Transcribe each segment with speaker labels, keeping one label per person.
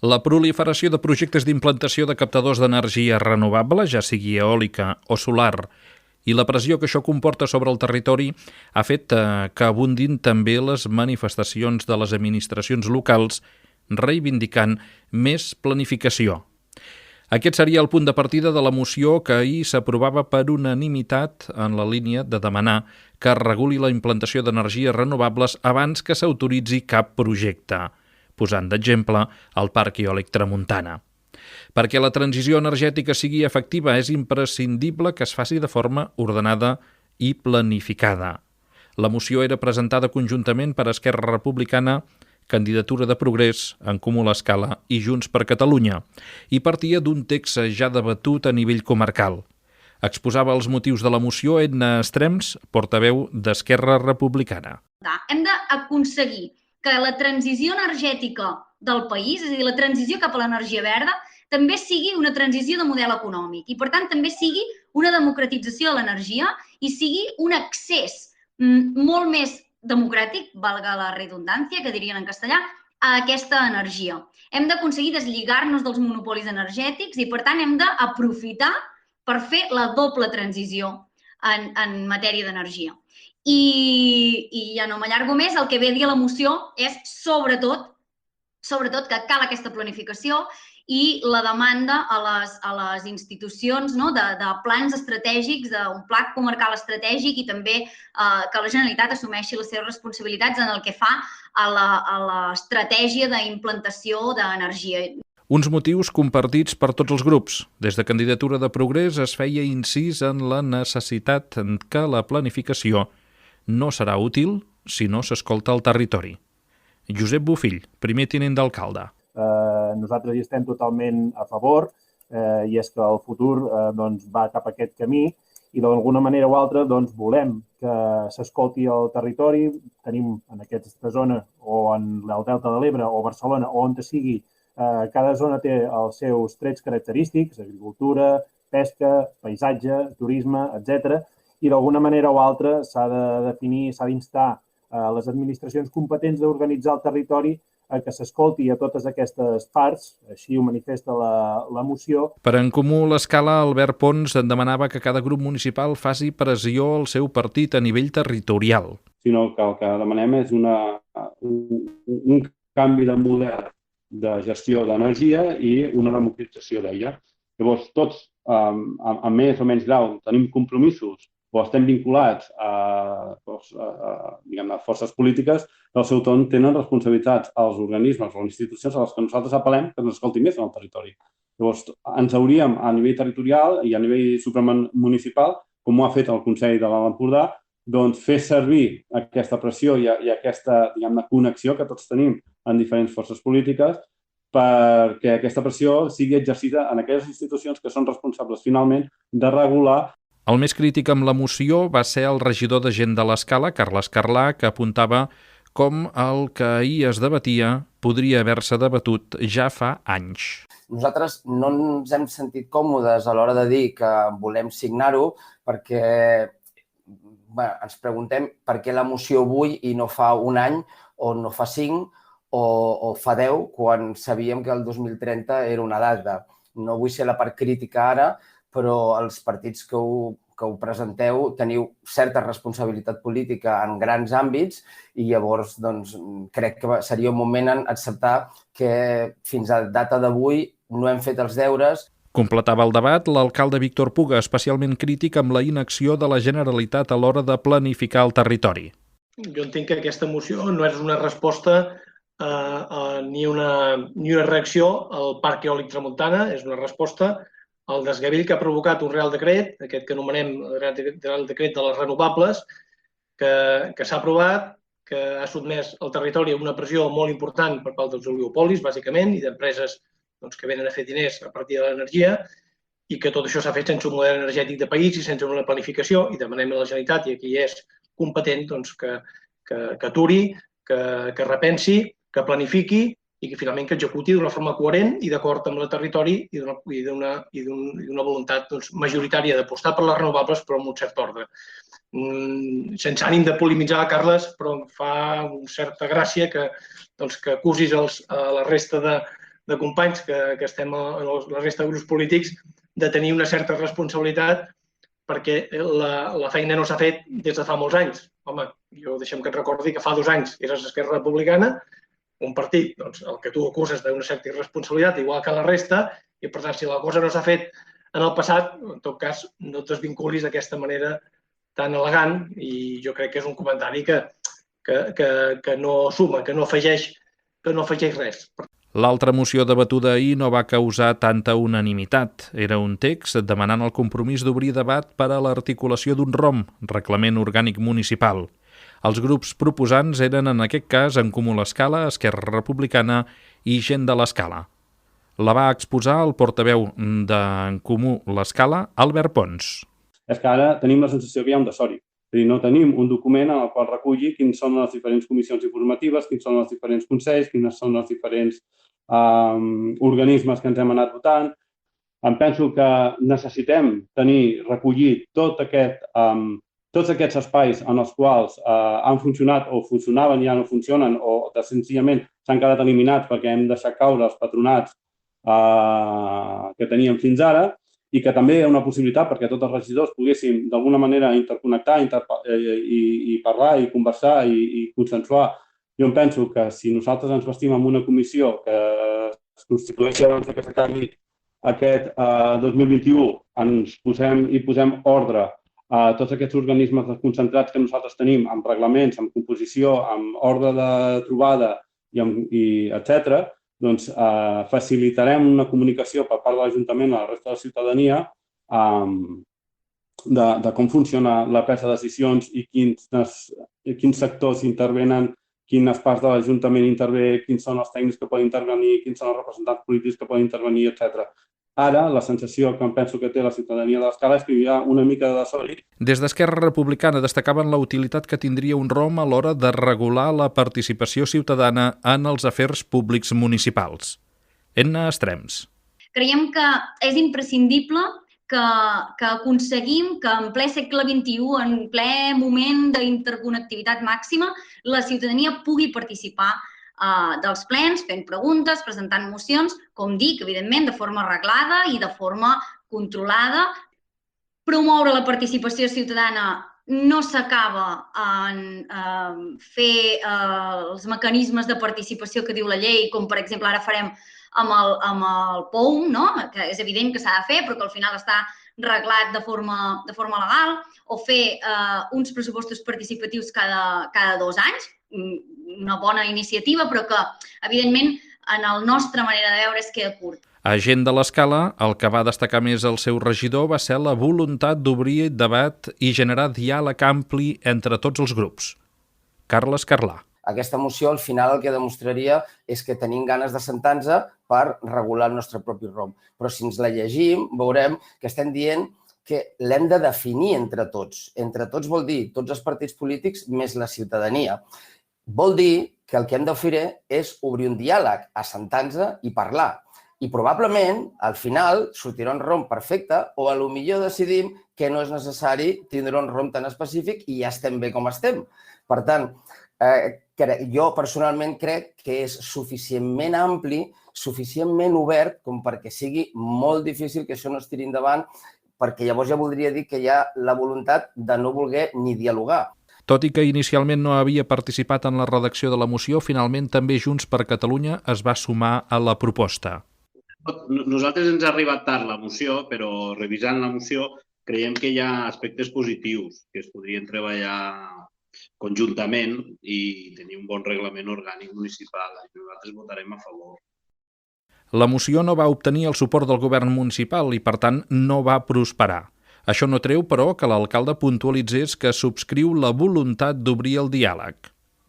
Speaker 1: La proliferació de projectes d'implantació de captadors d'energia renovable, ja sigui eòlica o solar, i la pressió que això comporta sobre el territori ha fet que abundin també les manifestacions de les administracions locals reivindicant més planificació. Aquest seria el punt de partida de la moció que ahir s'aprovava per unanimitat en la línia de demanar que es reguli la implantació d'energies renovables abans que s'autoritzi cap projecte, posant d'exemple el Parc Eòlic Tramuntana. Perquè la transició energètica sigui efectiva és imprescindible que es faci de forma ordenada i planificada. La moció era presentada conjuntament per Esquerra Republicana, Candidatura de Progrés, En Comú l'Escala i Junts per Catalunya, i partia d'un text ja debatut a nivell comarcal. Exposava els motius de la moció Edna Estrems, portaveu d'Esquerra Republicana.
Speaker 2: Hem d'aconseguir que la transició energètica del país, és a dir, la transició cap a l'energia verda, també sigui una transició de model econòmic i, per tant, també sigui una democratització de l'energia i sigui un accés molt més democràtic, valga la redundància, que dirien en castellà, a aquesta energia. Hem d'aconseguir deslligar-nos dels monopolis energètics i, per tant, hem d'aprofitar per fer la doble transició en matèria d'energia. I ja no m'allargo més, el que ve a dir la moció és, sobretot que cal aquesta planificació i la demanda a les institucions de plans estratègics, d'un pla comarcal estratègic i també que la Generalitat assumeixi les seves responsabilitats en el que fa a l'estratègia d'implantació d'energia.
Speaker 1: Uns motius compartits per tots els grups. Des de Candidatura de Progrés es feia incís en la necessitat que la planificació no serà útil si no s'escolta el territori. Josep Bofill, primer tinent d'alcalde.
Speaker 3: Nosaltres hi estem totalment a favor i és que el futur va cap a aquest camí i d'alguna manera o altra volem que s'escolti el territori. Tenim en aquesta zona o en el Delta de l'Ebre o Barcelona o on sigui, cada zona té els seus trets característics, agricultura, pesca, paisatge, turisme, etc. I d'alguna manera o altra s'ha de definir, s'ha d'instar a les administracions competents d'organitzar el territori a que s'escolti a totes aquestes parts, així ho manifesta la moció.
Speaker 1: Per En Comú l'Escala, Albert Pons demanava que cada grup municipal faci pressió al seu partit a nivell territorial.
Speaker 4: Sinó que el que demanem és un canvi de model de gestió d'energia i una democratització d'ella. Llavors, tots, amb més o menys grau, tenim compromisos o estem vinculats a forces polítiques, al seu torn tenen responsabilitats als organismes o a les institucions a les que nosaltres apel·lem que ens escoltin més en el territori. Llavors, ens hauríem a nivell territorial i a nivell supramunicipal, com ho ha fet el Consell de l'Alt Empordà, fer servir aquesta pressió i aquesta connexió que tots tenim en diferents forces polítiques perquè aquesta pressió sigui exercida en aquelles institucions que són responsables finalment de regular.
Speaker 1: El més crític amb la moció va ser el regidor de Gent de l'Escala, Carles Carlà, que apuntava com el que ahir es debatia podria haver-se debatut ja fa anys.
Speaker 5: Nosaltres no ens hem sentit còmodes a l'hora de dir que volem signar-ho perquè ens preguntem per què la moció avui i no fa un any o no fa 5 o fa 10 quan sabíem que el 2030 era una data. No vull ser la part crítica ara, però els partits que ho presenteu teniu certa responsabilitat política en grans àmbits i llavors crec que seria un moment en acceptar que fins a data d'avui no hem fet els deures.
Speaker 1: Completava el debat l'alcalde Víctor Puga, especialment crític amb la inacció de la Generalitat a l'hora de planificar el territori.
Speaker 6: Jo entenc que aquesta moció no és una resposta ni una reacció al Parc Eòlic Tramuntana, és una resposta al desgavell que ha provocat un Real Decret, aquest que anomenem el Real Decret de les renovables, que s'ha aprovat, que ha sotmès el territori a una pressió molt important per part dels oligopolis, bàsicament, i d'empreses que venen a fer diners a partir de l'energia, i que tot això s'ha fet sense un model energètic de país i sense una planificació, i demanem a la Generalitat, i aquí és competent, que aturi, que repensi, que planifiqui i que finalment que executi d'una forma coherent i d'acord amb el territori i d'una voluntat majoritària d'apostar per les renovables però amb un cert ordre. Sense ànim de polemitzar, Carles, però em fa una certa gràcia que acusis a la resta de companys que estem en la resta de grups polítics de tenir una certa responsabilitat perquè la feina no s'ha fet des de fa molts anys. Home, jo deixem que et recordi que fa 2 anys eres Esquerra Republicana, un partit, doncs, el que tu acuses d'una certa irresponsabilitat, igual que la resta, i per tant, si la cosa no s'ha fet en el passat, en tot cas, no et desvinculis d'aquesta manera tan elegant, i jo crec que és un comentari que no suma, que no afegeix res.
Speaker 1: L'altra moció debatuda ahir no va causar tanta unanimitat. Era un text demanant el compromís d'obrir debat per a l'articulació d'un ROM, Reglament Orgànic Municipal. Els grups proposants eren en aquest cas En Comú l'Escala, Esquerra Republicana i Gent de l'Escala. La va exposar el portaveu d'En Comú l'Escala, Albert Pons.
Speaker 4: És que ara tenim la sensació que hi ha un desori. És a dir, no tenim un document en el qual reculli quins són les diferents comissions informatives, quins són els diferents consells, quines són els diferents organismes que ens hem anat votant. Em penso que necessitem tenir recollit tots aquests espais en els quals han funcionat o funcionaven i ja no funcionen o senzillament s'han quedat eliminats perquè hem deixat caure els patronats que teníem fins ara, i que també hi ha una possibilitat perquè tots els regidors poguéssim d'alguna manera interconnectar i parlar i conversar i consensuar. Jo em penso que si nosaltres ens vestim en una comissió que es constitueixi abans que s'acabi aquest 2021, ens posem ordre a tots aquests organismes desconcentrats que nosaltres tenim, amb reglaments, amb composició, amb ordre de trobada, etc., doncs facilitarem una comunicació per part de l'Ajuntament a la resta de la ciutadania de com funciona la presa de decisions i quins sectors intervenen, quines parts de l'Ajuntament intervé, quins són els tècnics que poden intervenir, quins són els representants polítics que poden intervenir, etc. Ara, la sensació que em penso que té la ciutadania de l'Escala és que hi ha una mica de desori.
Speaker 1: Des d'Esquerra Republicana destacaven la utilitat que tindria un ROM a l'hora de regular la participació ciutadana en els afers públics municipals. Enna Estrems.
Speaker 2: Creiem que és imprescindible que aconseguim que en ple segle XXI, en ple moment d'interconnectivitat màxima, la ciutadania pugui participar dels plens, fent preguntes, presentant mocions, com dic, evidentment, de forma reglada i de forma controlada. Promoure la participació ciutadana no s'acaba en fer els mecanismes de participació que diu la llei, com per exemple ara farem amb el POUM, que és evident que s'ha de fer, però que al final està reglat de forma legal, o fer uns pressupostos participatius cada 2 anys, una bona iniciativa, però que, evidentment, en la nostra manera de veure es queda curt.
Speaker 1: A Gent de l'Escala, el que va destacar més el seu regidor va ser la voluntat d'obrir debat i generar diàleg ampli entre tots els grups. Carles Carlà.
Speaker 5: Aquesta moció, al final, el que demostraria és que tenim ganes de sentar-nos per regular el nostre propi ROM. Però si ens la llegim, veurem que estem dient que l'hem de definir entre tots. Entre tots vol dir tots els partits polítics més la ciutadania. Vol dir que el que hem de fer és obrir un diàleg, assentar-nos i parlar. I probablement, al final, sortirà un ROM perfecte o potser decidim que no és necessari tindre un ROM tan específic i ja estem bé com estem. Per tant, jo personalment crec que és suficientment ampli, suficientment obert com perquè sigui molt difícil que això no es tiri endavant, perquè llavors ja voldria dir que hi ha la voluntat de no voler ni dialogar.
Speaker 1: Tot i que inicialment no havia participat en la redacció de la moció, finalment també Junts per Catalunya es va sumar a la proposta.
Speaker 7: Nosaltres ens ha arribat tard la moció, però revisant la moció creiem que hi ha aspectes positius que es podrien treballar conjuntament i tenir un bon reglament orgànic municipal. Nosaltres votarem a favor.
Speaker 1: La moció no va obtenir el suport del govern municipal i, per tant, no va prosperar. Això no treu, però, que l'alcalde puntualitzés que subscriu la voluntat d'obrir el diàleg.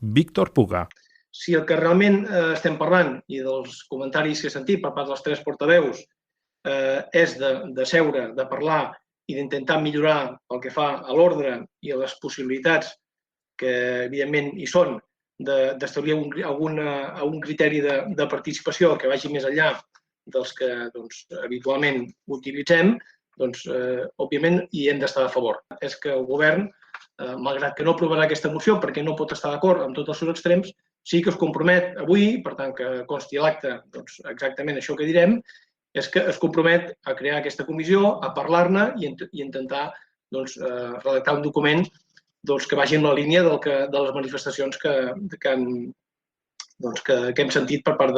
Speaker 1: Víctor Puga.
Speaker 6: Si el que realment estem parlant, i dels comentaris que he sentit per part dels 3 portaveus, és de seure, de parlar i d'intentar millorar el que fa a l'ordre i a les possibilitats que, evidentment, hi són, d'establir un criteri de participació que vagi més enllà dels que habitualment utilitzem, doncs, òbviament, hi hem d'estar a favor. És que el govern, malgrat que no aprovarà aquesta moció perquè no pot estar d'acord amb tots els seus extrems, sí que es compromet avui, per tant, que consti a l'acte exactament això que direm, és que es compromet a crear aquesta comissió, a parlar-ne i intentar redactar un document que vagi en la línia de les manifestacions que hem sentit per part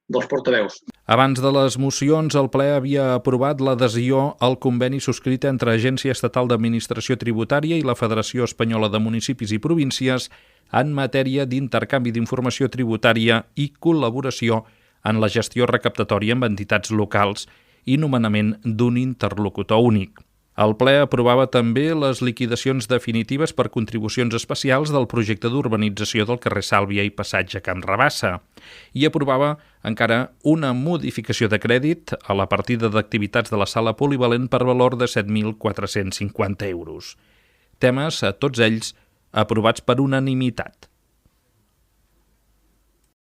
Speaker 6: dels portaveus.
Speaker 1: Abans de les mocions, el ple havia aprovat l'adhesió al conveni subscrit entre Agència Estatal d'Administració Tributària i la Federació Espanyola de Municipis i Províncies en matèria d'intercanvi d'informació tributària i col·laboració en la gestió recaptatòria amb entitats locals i nomenament d'un interlocutor únic. El ple aprovava també les liquidacions definitives per contribucions especials del projecte d'urbanització del carrer Sàlvia i Passatge Camp Rabassa i aprovava encara una modificació de crèdit a la partida d'activitats de la sala polivalent per valor de 7.450 euros. Temes, tots ells, aprovats per unanimitat.